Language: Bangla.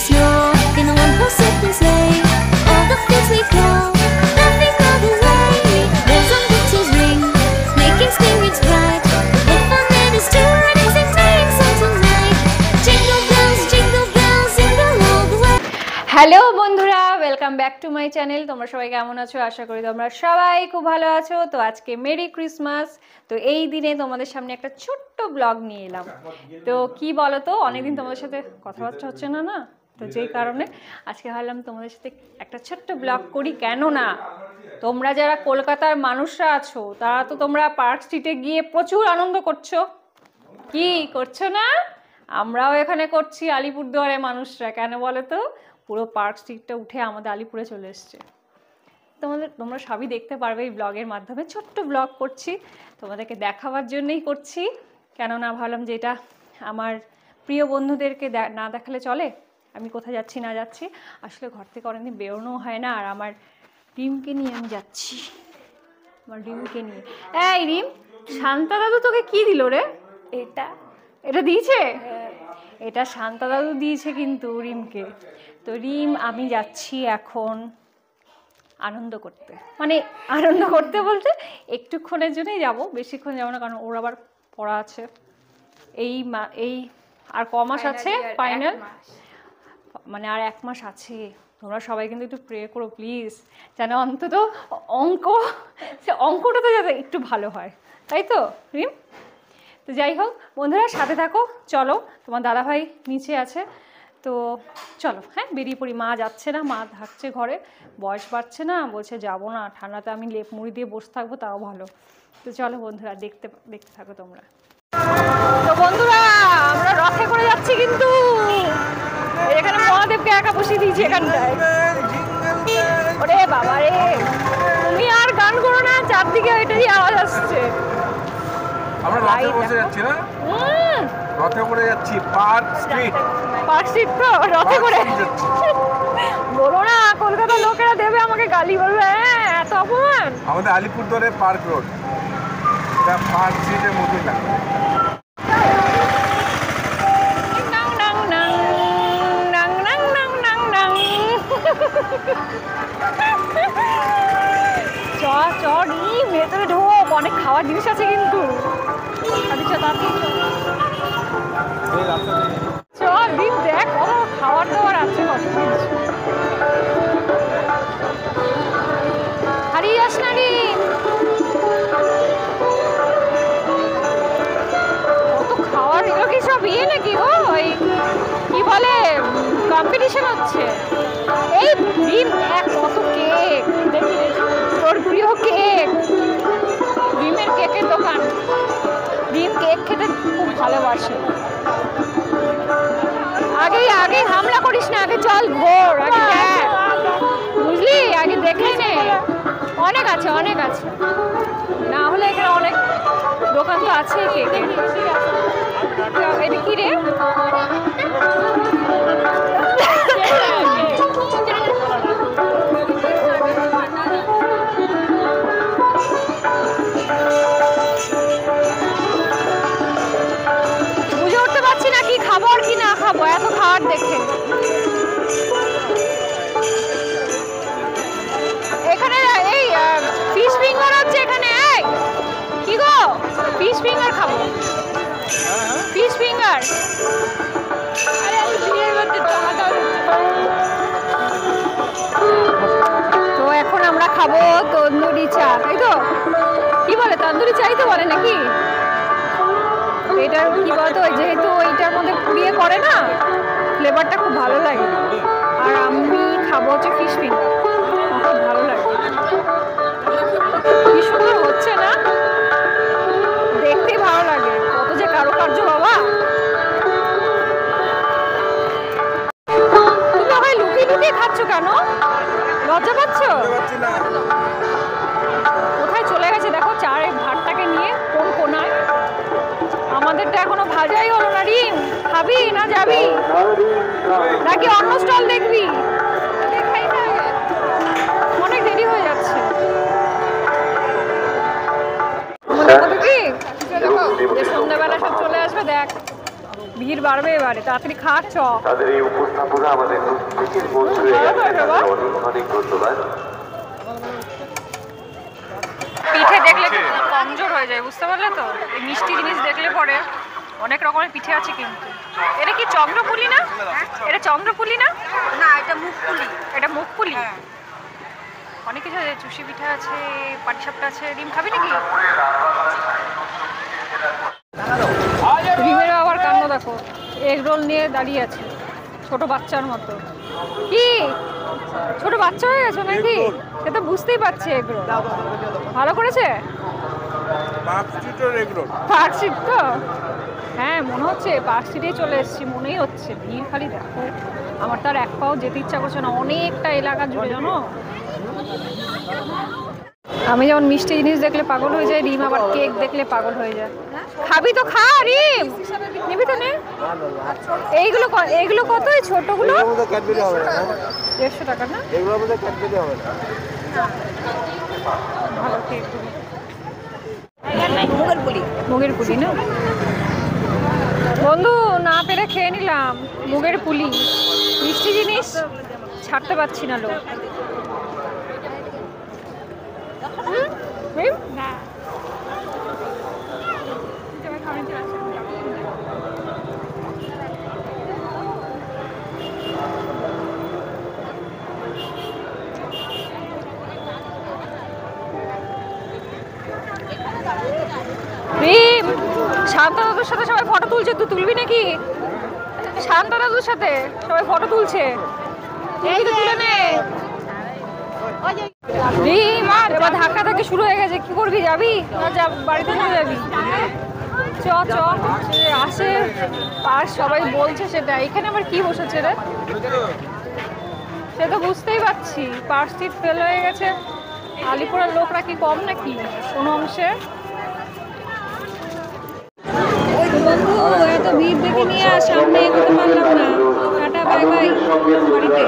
is you're in a one-horse open sleigh. All the fields we go, laughing all the way. Bells on winter's ring, making spirits bright. What fun it is to ride and sing song tonight. Jingle bells, jingle all the way. Hello বন্ধুরা, welcome back to my channel. তোমরা সবাই কেমন আছো? আশা করি তোমরা সবাই খুব ভালো আছো। তো আজকে মেরি ক্রিসমাস। তো এই দিনে তোমাদের সামনে একটা ছোট্ট ব্লগ নিয়ে এলাম। তো কি বলো তো, অনেকদিন তোমাদের সাথে কথাবার্তা হচ্ছে না, তো যেই কারণে আজকে ভাবলাম তোমাদের সাথে একটা ছোট্ট ব্লগ করি। কেন না, তোমরা যারা কলকাতার মানুষরা আছো তারা তো তোমরা পার্ক স্ট্রিটে গিয়ে প্রচুর আনন্দ করছো, কি করছো না? আমরাও এখানে করছি, আলিপুরদুয়ারের মানুষরা। কেন বলো তো, পুরো পার্ক স্ট্রিটটা উঠে আমাদের আলিপুরে চলে এসছে। তোমরা সবই দেখতে পারবে এই ব্লগের মাধ্যমে। ছোট্ট ব্লগ করছি, তোমাদেরকে দেখাবার জন্যই করছি। কেননা ভাবলাম যে এটা আমার প্রিয় বন্ধুদেরকে না দেখালে চলে। আমি কোথায় যাচ্ছি না যাচ্ছি, আসলে ঘর থেকে অনেকদিন বেরোনো হয় না। আর আমার রিমকে নিয়ে আমি যাচ্ছি, আমার রিমকে নিয়ে। এই রিম, শান্তা দাদু তোকে কি দিল রে? এটা দিয়েছে? এটা শান্তা দাদু দিয়েছে কিন্তু রিমকে। তো রিম, আমি যাচ্ছি এখন আনন্দ করতে, মানে আনন্দ করতে বলতে একটুক্ষণের জন্যই যাব, বেশিক্ষণ যাবো না, কারণ ওর আবার পড়া আছে। এই আর ক মাস আছে ফাইনাল, মানে আর 1 মাস আছে। তোমরা সবাই কিন্তু একটু প্রে করো প্লিজ, যেন অন্তত অঙ্কটা তো যাতে একটু ভালো হয়, তাই তো রিম? তো যাই হোক বন্ধুরা, সাথে থাকো। চলো, তোমার দাদাভাই নিচে আছে, তো চলো হ্যাঁ বেরিয়ে পড়ি। মা যাচ্ছে না, মা থাকছে ঘরে, বয়স বাড়ছে না, বলছে যাবো না, ঠান্ডাতে আমি লেপ মুড়ি দিয়ে বসে থাকবো, তাও ভালো। তো চলো বন্ধুরা, দেখতে থাকো তোমরা। তো বন্ধুরা, আমরা রথে করে যাচ্ছি, কিন্তু এখানে মহাদেবকে একা বসিয়ে দিয়েছি এখানটায়। ওরে বাবা রে, তুমি আর গান করো না, চারদিকে এটাই আওয়াজ আসছে। আমরা রথে বসে যাচ্ছি না, রথে করে যাচ্ছি পার্ক স্ট্রিট তো রথে করে বলো না, কলকাতার লোকেরা দেবে আমাকে গালি, বলবে হ্যাঁ এত অপমান। আমাদের আলিপুরদুয়ারে পার্ক রোড, এটা পার্ক স্ট্রিটের মতোই লাগে। ভেতরে ঢোক, অনেক খাওয়ার জিনিস আছে কিন্তু। চল দিন, দেখ কত খাবার দাবার আছে, কত জিনিস। হারিয়ে যাস না রে, কত খাওয়ার। এগুলো কি সব ইয়ে নাকি গো, ওই কি বলে কম্পিটিশন হচ্ছে? এই ডিম দেখ, কত কেক, তোর প্রিয় কেক, ডিমের কেকের দোকান। ডিম কেক খেতে খুব ভালোবাসে। আগে হামলা করিস না, আগে চল ঘোর, আগে দেখ, বুঝলি? আগে দেখে নে, অনেক আছে না হলে এখানে অনেক দোকান তো আছে কেকের। এটা কি রে? বুঝে উঠতে পারছি না কি খাবো আর কি না খাবো, এত খাবার দেখে। এখানে এই ফিশ ফিঙ্গার হচ্ছে এখানে। কি গো, ফিশ ফিঙ্গার খাবো, ফিশ ফিঙ্গার। তো এখন আমরা খাবো তন্দুরি চা, তাই তো? কি বলে, তন্দুরি চাই তো বলে নাকি? এটার কি বলতো, যেহেতু ওইটার মধ্যে পুড়িয়ে করে না, ফ্লেভারটা খুব ভালো লাগে। আর আমি খাবো হচ্ছে ফিশ ফিঙ্গার, খুব ভালো লাগে। কি সুন্দর হচ্ছে না, দেখতেই ভালো লাগে, কত যে কারুকার্য বাবা। তুমি আমায় লুকিয়ে খাচ্ছ কেন? লজ্জা পাচ্ছ? কোথায় চলে গেছে দেখো চায়ের ভাতটাকে নিয়ে, কোন কোনায়। আমাদেরটা এখনো ভাজাই হলো না। রিম, খাবি না যাবি নাকি অন্য স্টল দেখবি? অনেক দেরি হয়ে যাচ্ছে। কি সন্ধ্যাবেলা সব চলে আসবে, দেখ ভিড় বাড়বে এবারে, তাড়াতাড়ি খাচ্ছ। তাদের এই উপস্থাপনা আমাদের প্রত্যেকের বন্ধু অনেক ধন্যবাদ। পিঠে দেখলে খুব কমজোর হয়ে যায়, বুঝতে পারলে তো? এই মিষ্টি জিনিস দেখলে পরে অনেক রকমের পিঠে আছে কিন্তু। এটা কি চন্দ্রপুলি না? এটা চন্দ্রপুলি না? না, এটা মুখপুলি। এটা মুখপুলি। অনেক কিছু আছে, চুষি পিঠা আছে, পাটিসাপটা আছে। ডিম খাবি নাকি? ডিমের আবার কাণ্ড দেখো, এগ রোল নিয়ে দাঁড়িয়ে আছে ছোট বাচ্চার মতো। কি ছোট বাচ্চা হয়ে গেছো নাকি? সে তো বুঝতেই পারছে। এগ রোল ভালো করেছে, পার্কস্ট্রিট তো। হ্যাঁ মনে হচ্ছে পার্কস্ট্রিটে চলে এসেছি, মনেই হচ্ছে। ভিড় খালি দেখো, আমার তার এক পাও যেতে ইচ্ছা করছে না, অনেকটা এলাকা জুড়ে জানো। আমি যেমন মিষ্টি জিনিস দেখলে পাগল হয়ে যায়, রিম আবার কেক দেখলে পাগল হয়ে যায়। খাবি তো খা রিম, নিবি তো নে। এইগুলো এইগুলো কত? এই ছোটগুলো 150 টাকা না? ভালো কেক, মুগের পুলি না? বন্ধু না পেরে খেয়ে নিলাম মুগের পুলি। মিষ্টি জিনিস ছাড়তে পারছি না লোক। শান্তা দাদুর সাথে সবাই ফটো তুলছে, তুই তুলবি নাকি? শান্তা দাদুর সাথে সবাই ফটো তুলছে, এই তো তুলে নে। রিম এবার ধাক্কা ধাক্কি শুরু হয়ে গেছে, কি করবি? যাবি না বাড়িতে নিয়ে যাবি? চ চ আসে আর সবাই বলছে সেটা। এখানে আবার কি বসেছে রে? সে তো বুঝতেই পারছি, পার্কস্ট্রিট ফেল হয়ে গেছে। আলিপুরের লোকরা কি কম নাকি কোনো অংশে? বন্ধু এত ভিড় দেখে নিয়ে সামনে এগোতে পারলাম না। টাটা বাই বাই বাড়িতে।